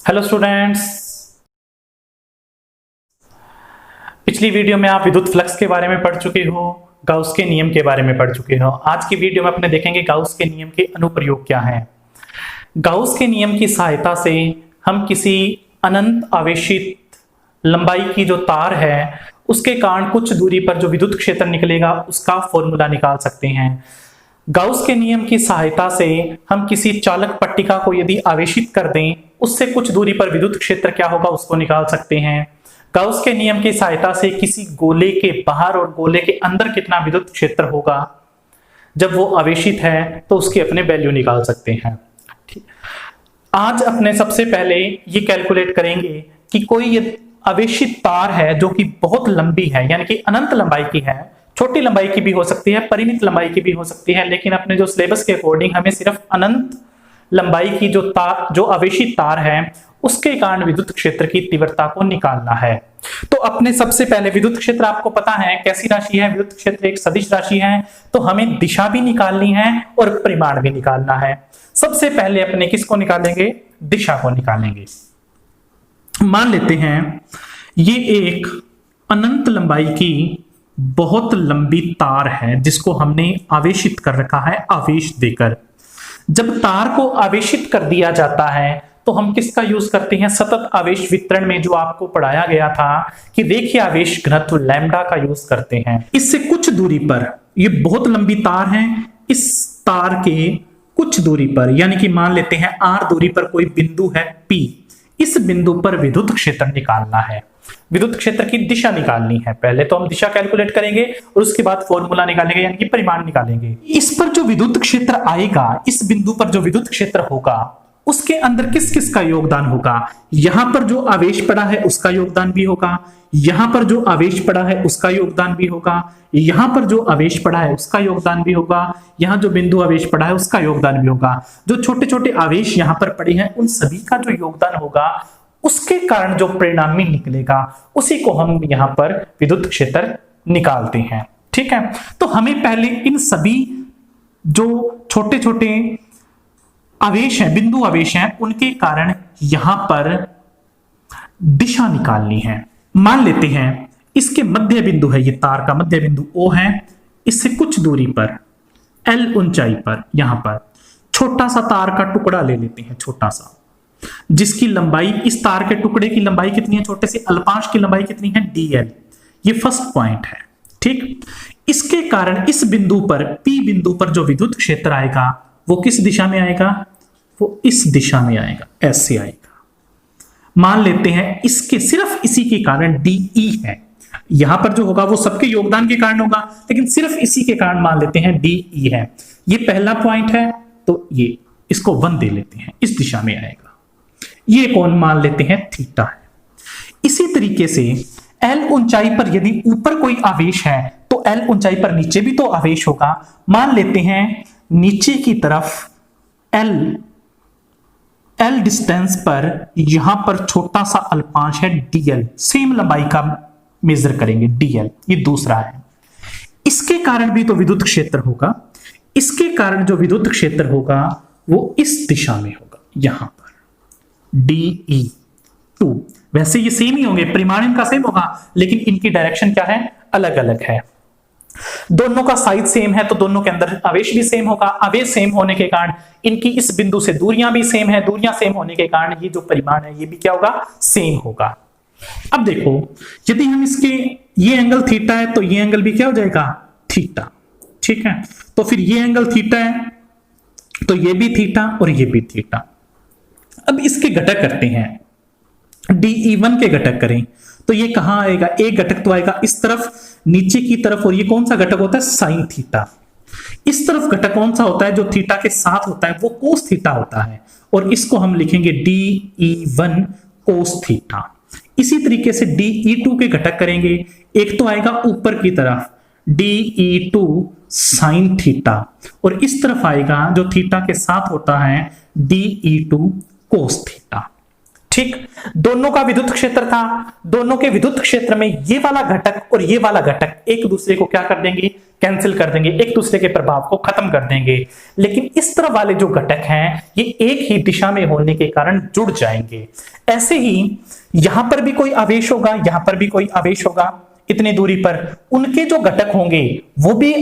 Hello students. पिछली video में आप विद्युत फ्लक्स के बारे में पढ़ चुके हो, गाउस के नियम के बारे में पढ़ चुके हो। आज की वीडियो में अपने देखेंगे गाउस के नियम के अनुप्रयोग क्या हैं। गाउस के नियम की सहायता से हम किसी अनंत आवेशित लंबाई की जो तार है उसके कारण कुछ दूरी पर जो विद्युत क्षेत्र निकलेगा उसका फॉर्मूला निकाल सकते हैं। गाउस के नियम की सहायता से हम किसी चालक पट्टिका को यदि आवेशित कर दें, उससे कुछ दूरी पर विद्युत क्षेत्र क्या होगा उसको निकाल सकते हैं। गाउस के नियम की सहायता से किसी गोले के बाहर और गोले के अंदर कितना विद्युत क्षेत्र होगा जब वो आवेशित है तो उसकी अपने वैल्यू निकाल सकते हैं। ठीक, आज अपने सबसे पहले ये कैलकुलेट करेंगे कि कोई ये आवेशित तार है जो कि बहुत लंबी है, यानी कि अनंत लंबाई की है। छोटी लंबाई की भी हो सकती है, परिमित लंबाई की भी हो सकती है, लेकिन अपने जो सिलेबस के अकॉर्डिंग हमें सिर्फ अनंत लंबाई की जो आवेशित तार है उसके कारण विद्युत क्षेत्र की तीव्रता को निकालना है। तो अपने सबसे पहले विद्युत क्षेत्र आपको पता है कैसी राशि है। विद्युत क्षेत्र एक सदिश राशि है, तो हमें दिशा भी निकालनी है और परिमाण भी निकालना है। सबसे पहले अपने किसको निकालेंगे? दिशा को निकालेंगे। मान लेते हैं ये एक अनंत लंबाई की बहुत लंबी तार है जिसको हमने आवेशित कर रखा है आवेश देकर। जब तार को आवेशित कर दिया जाता है तो हम किसका यूज करते हैं? सतत आवेश वितरण में जो आपको पढ़ाया गया था कि रेखीय आवेश घनत्व लैम्ब्डा का यूज करते हैं। इससे कुछ दूरी पर, ये बहुत लंबी तार है, इस तार के कुछ दूरी पर यानी कि मान लेते हैं r दूरी पर कोई बिंदु है P। इस बिंदु पर विद्युत क्षेत्र निकालना है, विद्युत क्षेत्र की दिशा निकालनी है। पहले तो हम दिशा कैलकुलेट करेंगे और उसके बाद फॉर्मूला निकालेंगे यानी कि परिमाण निकालेंगे। इस पर जो विद्युत क्षेत्र आएगा, इस बिंदु पर जो विद्युत क्षेत्र होगा उसके अंदर किस किस का योगदान होगा? यहां पर जो आवेश पड़ा है उसका योगदान भी होगा, यहां पर जो आवेश पड़ा है उसका योगदान भी होगा, यहां पर जो आवेश पड़ा है उसका योगदान भी होगा, यहां जो बिंदु आवेश पड़ा है उसका योगदान भी होगा। जो छोटे छोटे आवेश यहां पर पड़े हैं उन सभी का जो योगदान होगा उसके कारण जो परिणामी निकलेगा उसी को हम यहां पर विद्युत क्षेत्र निकालते हैं। ठीक है, तो हमें पहले इन सभी जो छोटे छोटे आवेश हैं, बिंदु आवेश हैं, उनके कारण यहां पर दिशा निकालनी है। मान लेते हैं इसके मध्य बिंदु है, ये तार का मध्य बिंदु O है, इससे कुछ दूरी पर L ऊंचाई पर यहां पर छोटा सा तार का टुकड़ा ले लेते हैं, छोटा सा, जिसकी लंबाई, इस तार के टुकड़े की लंबाई कितनी है? छोटे से अल्पांश की लंबाई कितनी है? dl। ये फर्स्ट पॉइंट है। ठीक, इसके कारण इस बिंदु पर, P बिंदु पर जो विद्युत क्षेत्र आएगा वो किस दिशा में आएगा? वो इस दिशा में आएगा, ऐसे आएगा। मान लेते हैं इसके सिर्फ इसी के कारण dE है। यहां पर जो होगा वो सबके योगदान के कारण होगा, लेकिन सिर्फ इसी के कारण मान लेते हैं dE है। ये पहला पॉइंट है, तो ये इसको 1 दे लेते हैं, इस दिशा में आएगा। ये कौन मान लेते हैं? थीटा है। इसी तरीके से L ऊंचाई पर यदि ऊपर कोई आवेश है तो L ऊंचाई पर नीचे भी तो आवेश होगा। मान लेते हैं नीचे की तरफ L डिस्टेंस पर यहां पर छोटा सा अल्पांश है dl, सेम लंबाई का मेजर करेंगे dl, ये दूसरा है। इसके कारण भी तो विद्युत क्षेत्र होगा। इसके कारण जो विद्युत क्षेत्र होगा वो इस दिशा में होगा, यहां पर dE2। वैसे ये सेम ही होंगे, परिमाण इनका सेम होगा, लेकिन इनकी डायरेक्शन क्या है? अलग अलग है। दोनों का साइज सेम है तो दोनों के अंदर आवेश भी सेम होगा। आवेश सेम होने के कारण इनकी इस बिंदु से दूरियां भी सेम है, दूरियां सेम होने के कारण ये जो परिमाण है ये भी क्या होगा? सेम होगा। अब देखो, यदि हम इसके, ये एंगल थीटा है तो ये एंगल भी क्या हो जाएगा? थीटा। ठीक है, तो फिर ये एंगल थीटा है तो ये भी थीटा और ये भी थीटा। अब इसके घटक करते हैं, dE1 के घटक करें तो ये कहां आएगा? एक घटक तो आएगा इस तरफ, नीचे की तरफ, और ये कौन सा घटक होता है? Sine theta. इस तरफ घटक कौन सा होता है? जो थीटा के साथ होता है वो कोस थीटा होता है, और इसको हम लिखेंगे dE1 कोस थीटा। इसी तरीके से dE2 के घटक करेंगे, एक तो आएगा ऊपर की तरफ dE2 साइन थीटा, और इस तरफ आएगा जो थीटा के साथ होता है dE2 कोस थीटा। ठीक, दोनों का विद्युत क्षेत्र था, दोनों के विद्युत क्षेत्र में ये वाला घटक और ये वाला घटक एक दूसरे को क्या कर देंगे, कैंसिल कर देंगे, एक दूसरे के प्रभाव को खत्म कर देंगे। लेकिन इस तरह वाले जो घटक हैं ये एक ही दिशा में होने के कारण जुड़ जाएंगे। ऐसे ही यहां पर भी कोई आवेश होगा, यहां पर भी कोई आवेश होगा, इतनी दूरी पर उनके जो घटक होंगे वो भी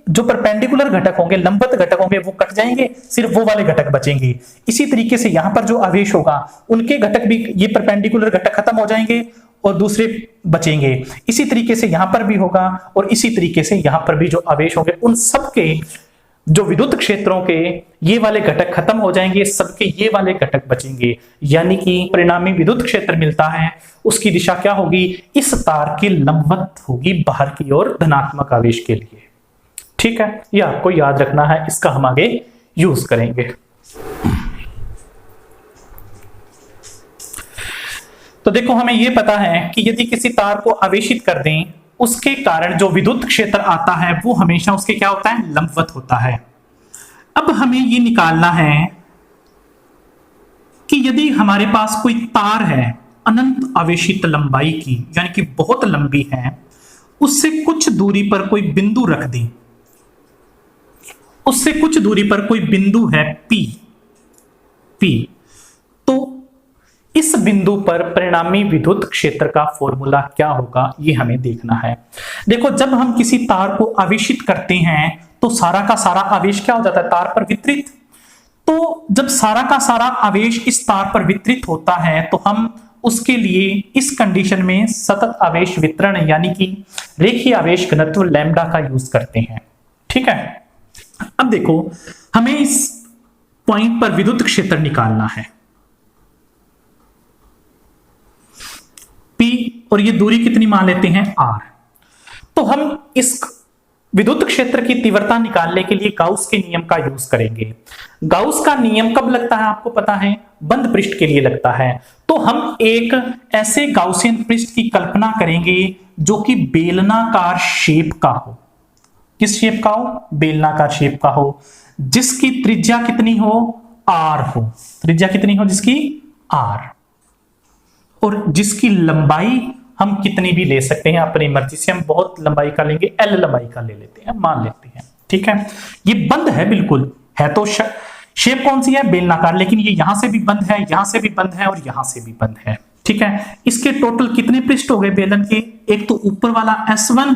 जो परपेंडिकुलर घटक होंगे, लंबवत घटक होंगे, वो कट जाएंगे, सिर्फ वो वाले घटक बचेंगे। इसी तरीके से यहां पर जो आवेश होगा उनके घटक भी, ये परपेंडिकुलर घटक खत्म हो जाएंगे और दूसरे बचेंगे। इसी तरीके से यहां पर भी होगा और इसी तरीके से यहां पर भी जो आवेश होंगे उन सबके जो विद्युत क्षेत्रों के ये वाले घटक खत्म हो जाएंगे, सबके ये वाले घटक बचेंगे। यानी कि परिणामी विद्युत क्षेत्र मिलता है उसकी दिशा क्या होगी, इस तार की लंबवत होगी बाहर की ओर धनात्मक आवेश के लिए। ठीक है, ये आपको याद रखना है, इसका हम आगे यूज करेंगे। तो देखो हमें यह पता है कि यदि किसी तार को आवेशित कर दें उसके कारण जो विद्युत क्षेत्र आता है वो हमेशा उसके क्या होता है, लंबवत होता है। अब हमें ये निकालना है कि यदि हमारे पास कोई तार है अनंत आवेशित लंबाई की, यानी कि बहुत लंबी है, उससे कुछ दूरी पर कोई बिंदु रख दें, उससे कुछ दूरी पर कोई बिंदु है P, तो इस बिंदु पर परिणामी विद्युत क्षेत्र का फॉर्मूला क्या होगा ये हमें देखना है। देखो जब हम किसी तार को आवेशित करते हैं तो सारा का सारा आवेश क्या हो जाता है, तार पर वितरित। तो जब सारा का सारा आवेश इस तार पर वितरित होता है तो हम उसके लिए इस कंडीशन में सतत आवेश वितरण यानी कि रेखीय आवेश घनत्व लैम्डा का यूज करते हैं। ठीक है, अब देखो हमें इस पॉइंट पर विद्युत क्षेत्र निकालना है P, और ये दूरी कितनी मान लेते हैं R। तो हम इस विद्युत क्षेत्र की तीव्रता निकालने के लिए गाउस के नियम का यूज करेंगे। गाउस का नियम कब लगता है आपको पता है, बंद पृष्ठ के लिए लगता है। तो हम एक ऐसे गाउसियन पृष्ठ की कल्पना करेंगे जो कि बेलनाकार शेप का हो। किस शेप का हो, बेलनाकार शेप का हो, जिसकी त्रिज्या कितनी हो, R हो। त्रिज्या कितनी हो जिसकी, R, और जिसकी लंबाई हम कितनी भी ले सकते हैं अपनी मर्जी से। हम बहुत लंबाई का लेंगे, L लंबाई का ले लेते हैं, मान लेते हैं। ठीक है, ये बंद है, बिल्कुल है। तो शेप कौन सी है, बेलनाकार, लेकिन ये यहां से भी बंद है, यहां से भी बंद है और यहां से भी बंद है। ठीक है, इसके टोटल कितने पृष्ठ हो गए बेलन के, एक तो ऊपर वाला S1,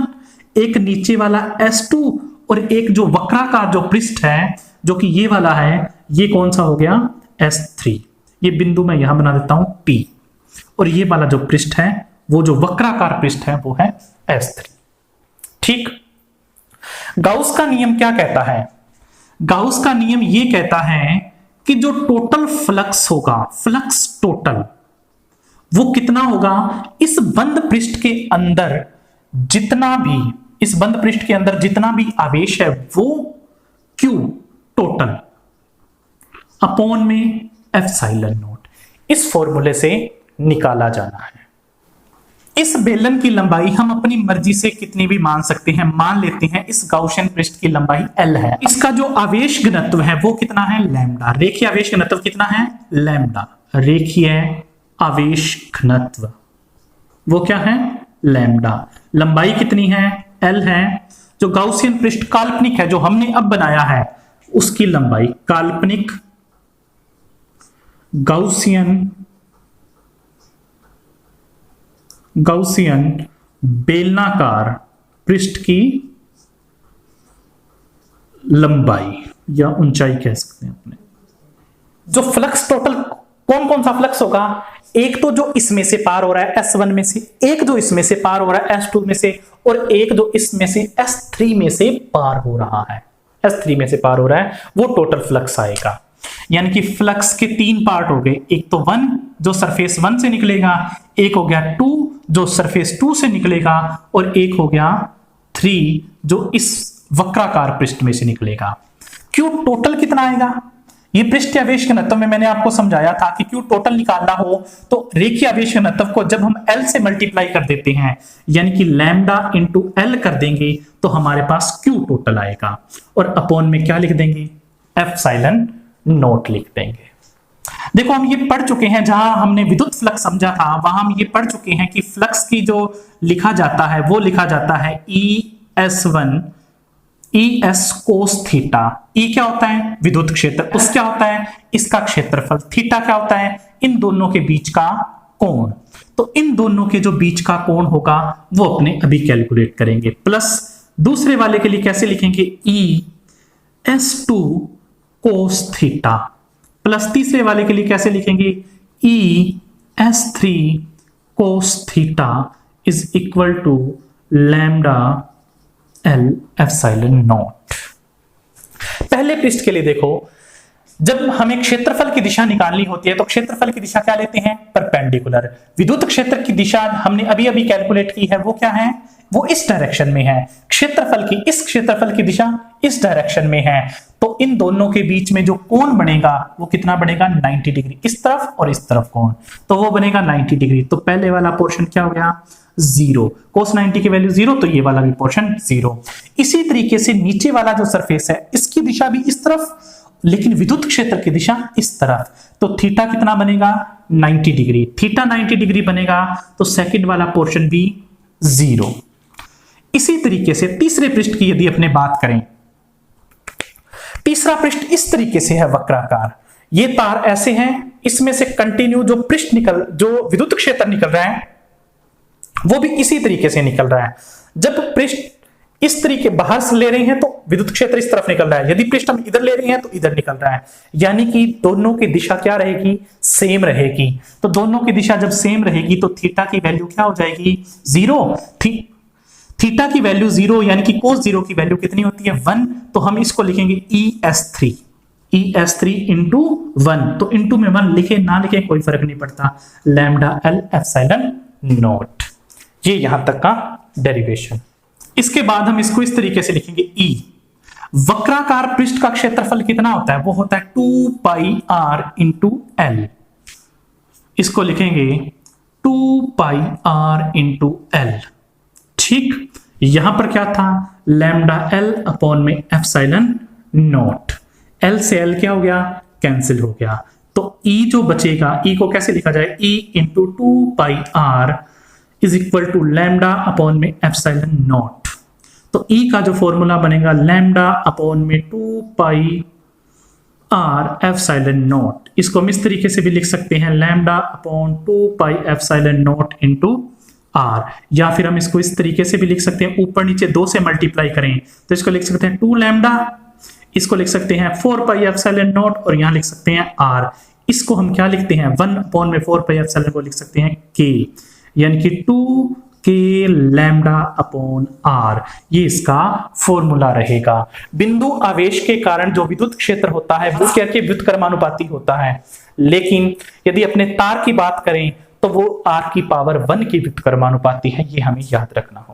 एक नीचे वाला S2 और एक जो वक्राकार जो पृष्ठ है जो कि ये वाला है, ये कौन सा हो गया, S3। ये बिंदु मैं यहां बना देता हूं P, और ये वाला जो पृष्ठ है वो जो वक्राकार पृष्ठ है वो है S3। ठीक, गाउस का नियम क्या कहता है, गाउस का नियम ये कहता है कि जो टोटल फ्लक्स होगा, फ्लक्स टोटल, वो कितना होगा, इस बंद पृष्ठ के अंदर जितना भी, इस बंद पृष्ठ के अंदर जितना भी आवेश है वो Q टोटल अपॉन में एप्सिलॉन नॉट, इस फॉर्मूले से निकाला जाना है। इस बेलन की लंबाई हम अपनी मर्जी से कितनी भी मान सकते हैं। मान लेते हैं इस गाउसियन पृष्ठ की लंबाई L है, इसका जो आवेश घनत्व है वो कितना है, लैम्डा। रेखीय आवेश घनत्व कितना है, लैम्डा। रेखीय आवेश घनत्व वो क्या है, लैम्डा। लंबाई कितनी है, L है। जो गाउसियन पृष्ठ काल्पनिक है जो हमने अब बनाया है उसकी लंबाई, काल्पनिक गाउसियन बेलनाकार पृष्ठ की लंबाई या ऊंचाई कह सकते हैं अपने। जो फ्लक्स टोटल कौन कौन सा फ्लक्स होगा, एक तो जो इसमें से पार हो रहा है S1 में से, एक जो इसमें से पार हो रहा है S2 में से, और एक जो इसमें से S3 में से पार हो रहा है, S3 में से पार हो रहा है, वो टोटल फ्लक्स आएगा। यानी कि फ्लक्स के तीन पार्ट हो गए, एक तो 1 जो सरफेस 1 से निकलेगा, एक हो गया 2 जो सरफेस 2 से निकलेगा, और एक हो गया 3 जो इस वक्राकार पृष्ठ में से निकलेगा। क्यों टोटल कितना आएगा, ये पृष्ठ आवेश घनत्व में मैंने आपको समझाया था कि क्यों टोटल निकालना हो तो रेखीय आवेश घनत्व को जब हम L से मल्टीप्लाई कर देते हैं, यानी कि लैम्डा इंटू L कर देंगे तो हमारे पास Q टोटल आएगा, और अपॉन में क्या लिख देंगे, एप्सिलॉन नॉट लिख देंगे। देखो हम ये पढ़ चुके हैं, जहां हमने विद्युत फ्लक्स समझा था वहां हम ये पढ़ चुके हैं कि फ्लक्स की जो लिखा जाता है वो लिखा जाता है ES1 ES कोस थीटा। ई क्या होता है? विद्युत क्षेत्र। उस क्या होता है? इसका क्षेत्रफल। थीटा क्या होता है? इन दोनों के बीच का कोण। तो इन दोनों के जो बीच का कोण होगा वो अपने अभी कैलकुलेट करेंगे। प्लस दूसरे वाले के लिए कैसे लिखेंगे? ES2 cos theta. प्लस तीसरे वाले के लिए कैसे लिखेंगे? ES3 cos theta is equal to lambda L epsilon naught. पहले पृष्ठ के लिए देखो, जब हमें क्षेत्रफल की दिशा निकालनी होती है तो क्षेत्रफल की दिशा क्या लेते हैं? परपेंडिकुलर। विद्युत क्षेत्र की दिशा हमने अभी अभी कैलकुलेट की है, वो क्या है? वो इस डायरेक्शन में है। क्षेत्रफल की दिशा इस डायरेक्शन में है। तो इन दोनों के बीच में जो कोण बनेगा वो कितना बनेगा? 90 डिग्री। इस तरफ और इस तरफ कोण, तो वो बनेगा 90 डिग्री। तो पहले वाला पोर्शन क्या हो गया? 0। cos 90 की वैल्यू 0, तो ये वाला भी पोर्शन 0। इसी तरीके से नीचे वाला जो सरफेस है इसकी दिशा भी इस तरफ, लेकिन विद्युत क्षेत्र की दिशा इस तरफ। तो थीटा कितना बनेगा? 90 डिग्री। थीटा 90 डिग्री बनेगा तो सेकंड वाला पोर्शन भी 0। इसी तरीके से तीसरे पृष्ठ की यदि अपने बात करें, तीसरा पृष्ठ इस तरीके से है वक्राकार। ये तार ऐसे हैं, इसमें से कंटिन्यू जो विद्युत क्षेत्र निकल रहा है वो भी इसी तरीके से निकल रहा है। जब पृष्ठ इस तरीके बाहर से ले रहे हैं तो विद्युत क्षेत्र इस तरफ निकल रहा है, यदि पृष्ठ हम इधर ले रहे हैं तो इधर निकल रहा है। यानी कि दोनों की दिशा क्या रहेगी? सेम रहेगी। तो दोनों की दिशा जब सेम रहेगी तो थीटा की वैल्यू क्या हो जाएगी? 0। थीटा की वैल्यू 0, यानी कि cos 0 की वैल्यू कितनी होती है? 1। तो हम इसको लिखेंगे ES3 इंटू 1। तो इंटू में 1 लिखे ना लिखे कोई फर्क नहीं पड़ता, लैम्डा L एप्सिलॉन नॉट। ये यहां तक का डेरिवेशन। इसके बाद हम इसको इस तरीके से लिखेंगे E। वक्राकार पृष्ठ का क्षेत्रफल कितना होता है? वो होता है 2 पाई r इंटू L। इसको लिखेंगे 2 पाई r इंटू L। ठीक, यहां पर क्या था? लैम्डा L अपॉन में एप्सिलॉन नॉट। L से L क्या हो गया? कैंसिल हो गया। तो E जो बचेगा, E को कैसे लिखा जाए? E into 2 pi r is equal to lambda upon में एप्सिलॉन नॉट। तो E का जो फॉर्मूला बनेगा लैम्डा अपॉन में 2 पाई r एप्सिलॉन नॉट। इसको हम इस तरीके से भी लिख सकते हैं, lambda upon 2 pi epsilon not into r। या फिर हम इसको इस तरीके से भी लिख सकते हैं, ऊपर नीचे 2 से मल्टीप्लाई करें तो इसको लिख सकते हैं 2 लैम्डा, इसको लिख सकते हैं 4 पाई एप्सिलॉन नॉट और यहां लिख सकते हैं r। इसको हम क्या लिखते हैं? 1 अपॉन में 4 पाई एप्सिलॉन को लिख सकते हैं k, यानी कि 2k लैम्डा अपॉन r। ये इसका फॉर्मूला रहेगा। बिंदु आवेश के कारण जो विद्युत क्षेत्र होता है वो क्या? व्युत्क्रमानुपाती होता है। लेकिन यदि अपने तार की बात करें तो वो r की पावर 1 की व्युत्क्रमानुपाती है। ये हमें याद रखना होगा।